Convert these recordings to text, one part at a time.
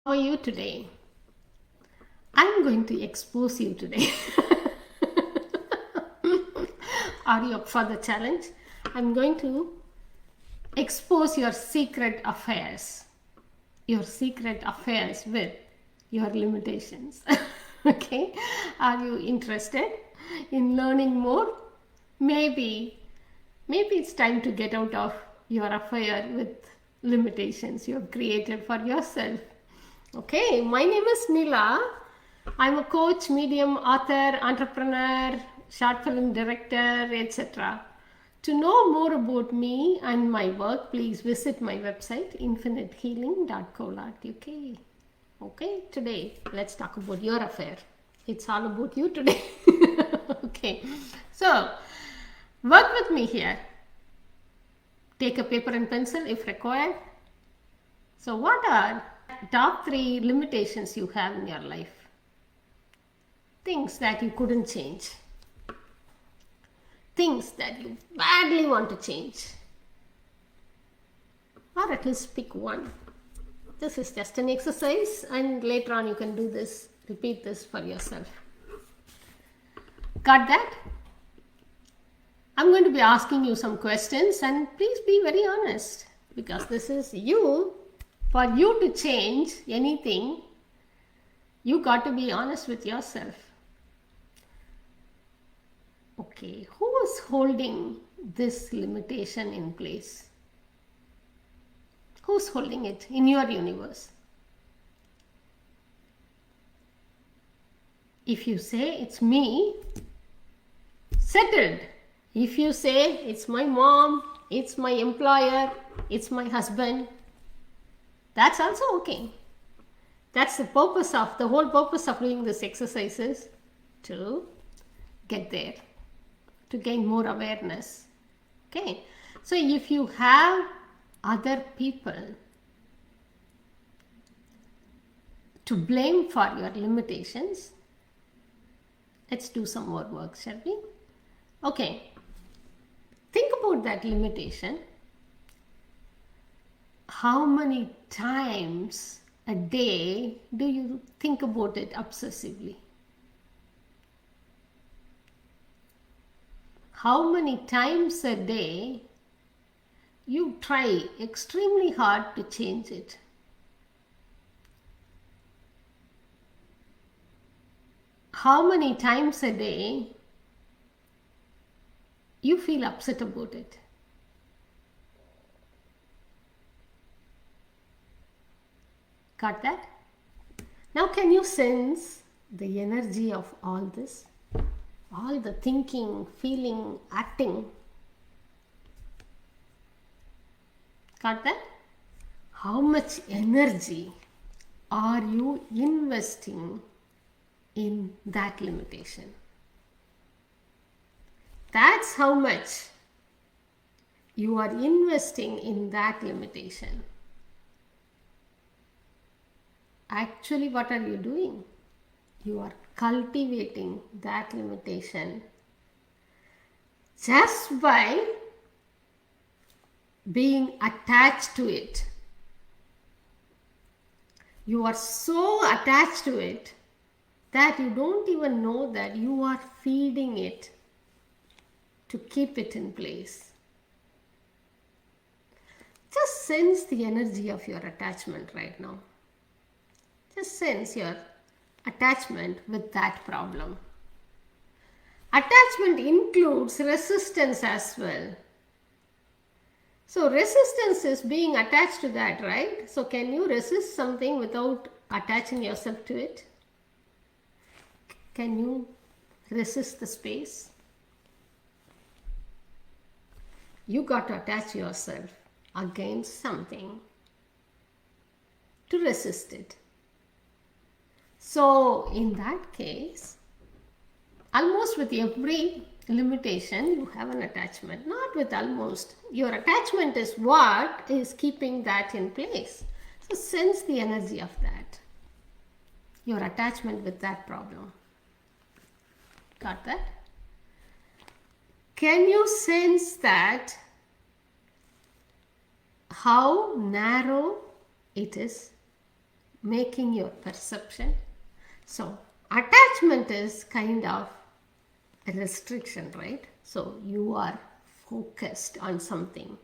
How are you today? I'm going to expose you today. Are you up for the challenge? I'm going to expose your secret affairs with your limitations. Okay? Are you interested in learning more? Maybe it's time to get out of your affair with limitations you have created for yourself. Okay, my name is Nila. I'm a coach, medium, author, entrepreneur, short film director, etc. To know more about me and my work, please visit my website infinitehealing.co.uk. Okay, today let's talk about your affair. It's all about you today. Okay, so work with me here. Take a paper and pencil if required. So, what are top 3 limitations you have in your life? Things that you couldn't change. Things that you badly want to change. Or at least pick one. This is just an exercise, and later on you can do this, repeat this for yourself. Got that? I'm going to be asking you some questions, and please be very honest, because this is you. For you to change anything, you got to be honest with yourself. Okay, who is holding this limitation in place? Who's holding it in your universe? If you say it's me, settled. If you say it's my mom, it's my employer, it's my husband, that's also okay. That's the whole purpose of doing this exercise is to get there, to gain more awareness. Okay, so if you have other people to blame for your limitations, let's do some more work, shall we? Okay, think about that limitation. How many times a day do you think about it obsessively? How many times a day you try extremely hard to change it? How many times a day you feel upset about it? Got that? Now can you sense the energy of all this? All the thinking, feeling, acting. Got that? How much energy are you investing in that limitation? That's how much you are investing in that limitation. Actually, what are you doing? You are cultivating that limitation just by being attached to it. You are so attached to it that you don't even know that you are feeding it to keep it in place. Just sense the energy of your attachment right now. Just sense your attachment with that problem. Attachment includes resistance as well. So resistance is being attached to that, right? So can you resist something without attaching yourself to it? Can you resist the space? You got to attach yourself against something to resist it. So in that case, almost with every limitation, you have an attachment. Not with almost. Your attachment is what is keeping that in place. So sense the energy of that. Your attachment with that problem. Got that? Can you sense that how narrow it is? making your perception. So attachment is kind of a restriction, right? So you are focused on something.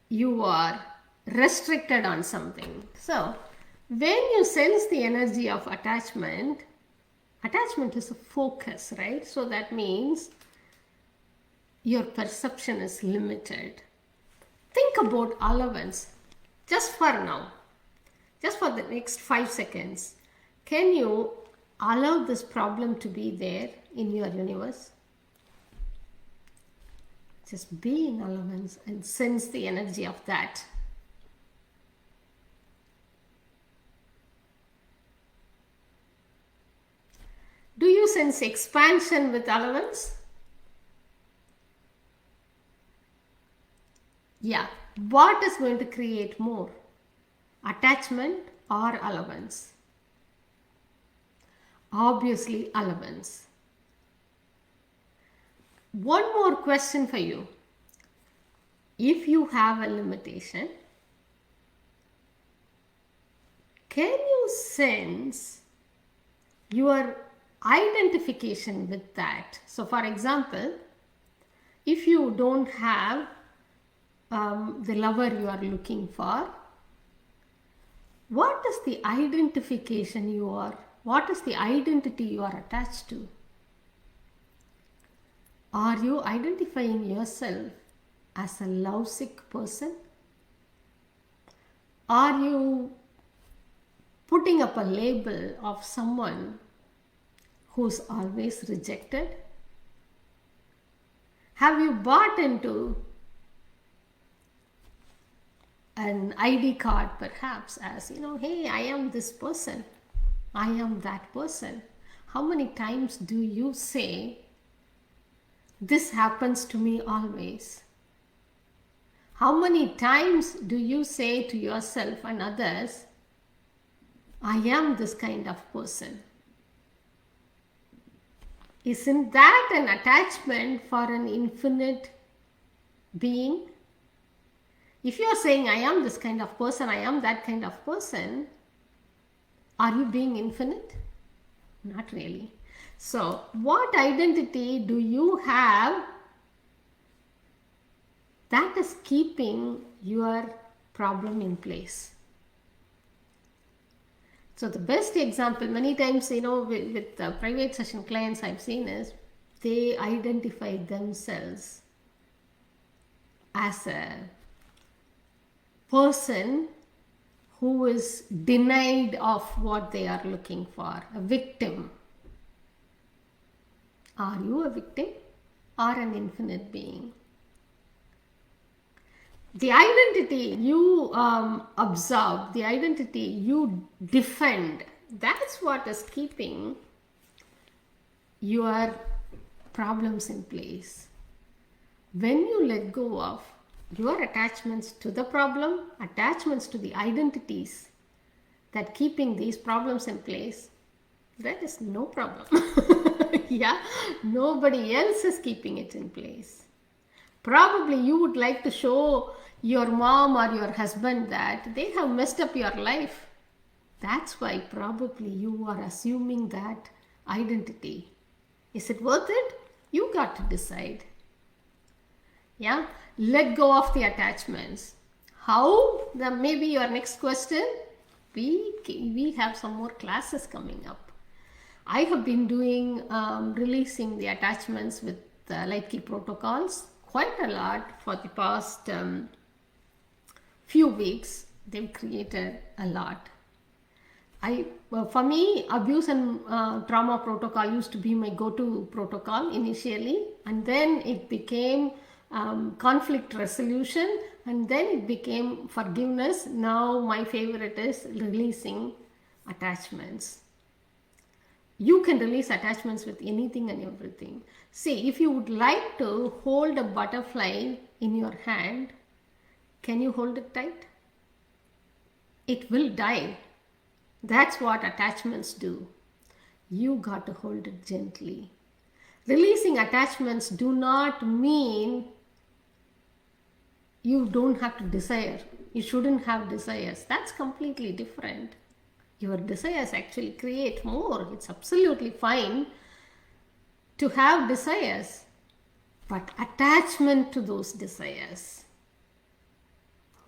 You are restricted on something. So when you sense the energy of attachment, attachment is a focus, right? So that means your perception is limited. Think about allowance just for now, just for the next 5 seconds. Can you allow this problem to be there in your universe? Just be in allowance and sense the energy of that. Do you sense expansion with allowance? Yeah. What is going to create more? Attachment or allowance? Obviously, allowance. One more question for you. If you have a limitation, can you sense your identification with that? So, for example, if you don't have the lover you are looking for, what is the identification you are? What is the identity you are attached to? Are you identifying yourself as a lovesick person? Are you putting up a label of someone who's always rejected? Have you bought into an ID card perhaps as, hey, I am this person, I am that person? How many times do you say, this happens to me always? How many times do you say to yourself and others, I am this kind of person? Isn't that an attachment for an infinite being? If you are saying, I am this kind of person, I am that kind of person, are you being infinite? Not really. So, what identity do you have that is keeping your problem in place? So, the best example, many times, with private session clients I've seen is, they identify themselves as a person who is denied of what they are looking for, a victim. Are you a victim or an infinite being? The identity you observe, the identity you defend, that's what is keeping your problems in place. When you let go of your attachments to the problem, attachments to the identities that keeping these problems in place, there is no problem. Yeah, nobody else is keeping it in place. Probably you would like to show your mom or your husband that they have messed up your life. That's why probably you are assuming that identity. Is it worth it? You got to decide. Yeah, let go of the attachments. How? Maybe your next question. We have some more classes coming up. I have been doing releasing the attachments with light key protocols quite a lot for the past few weeks. They've created a lot. For me, abuse and trauma protocol used to be my go-to protocol initially, and then it became conflict resolution, and then it became forgiveness. Now my favorite is releasing attachments. You can release attachments with anything and everything. See, if you would like to hold a butterfly in your hand, can you hold it tight? It will die. That's what attachments do. You got to hold it gently. Releasing attachments do not mean you don't have to desire. you shouldn't have desires. That's completely different. Your desires actually create more. It's absolutely fine to have desires, but attachment to those desires,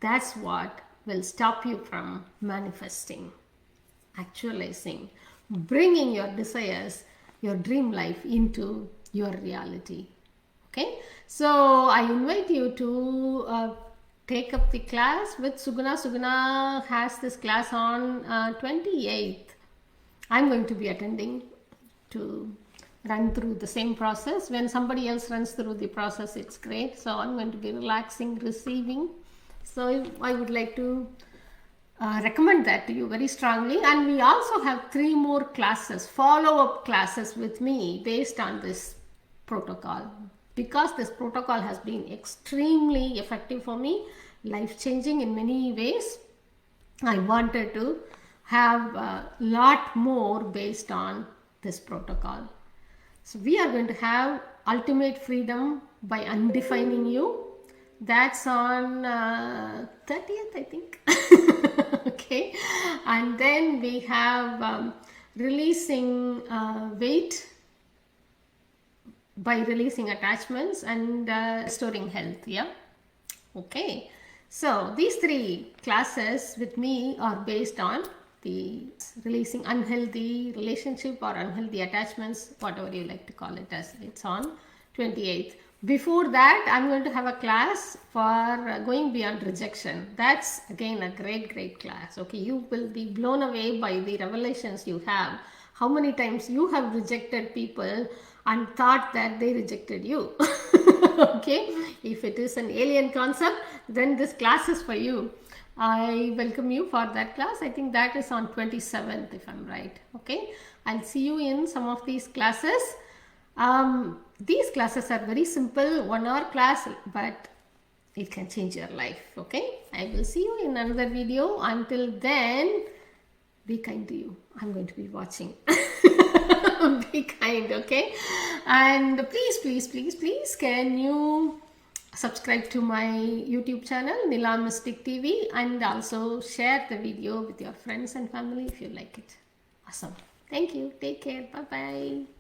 that's what will stop you from manifesting, actualizing, bringing your desires, your dream life into your reality. Okay, so I invite you to take up the class with Suguna. Suguna has this class on 28th. I'm going to be attending to run through the same process. When somebody else runs through the process, it's great. So I'm going to be relaxing, receiving. So I would like to recommend that to you very strongly. And we also have 3 more classes, follow-up classes with me based on this protocol. Because this protocol has been extremely effective for me, life-changing in many ways, I wanted to have a lot more based on this protocol. So we are going to have Ultimate Freedom by Undefining You. That's on 30th, I think. Okay. And then we have Releasing Weight by Releasing Attachments and Restoring Health. Yeah. Okay. So these 3 classes with me are based on the releasing unhealthy relationship or unhealthy attachments, whatever you like to call it as. It's on 28th. Before that, I'm going to have a class for going beyond rejection. That's again a great class. Okay, you will be blown away by the revelations you have. How many times you have rejected people and thought that they rejected you. Okay, if it is an alien concept, then this class is for you. I welcome you for that class. I think that is on 27th, if I'm right. Okay, I'll see you in some of these classes. These classes are very simple, 1 hour class, but it can change your life. Okay, I will see you in another video. Until then, be kind to you. I'm going to be watching. Be kind, okay? And please, can you subscribe to my YouTube channel, Nila Mystic TV, and also share the video with your friends and family if you like it. Awesome. Thank you. Take care. Bye-bye.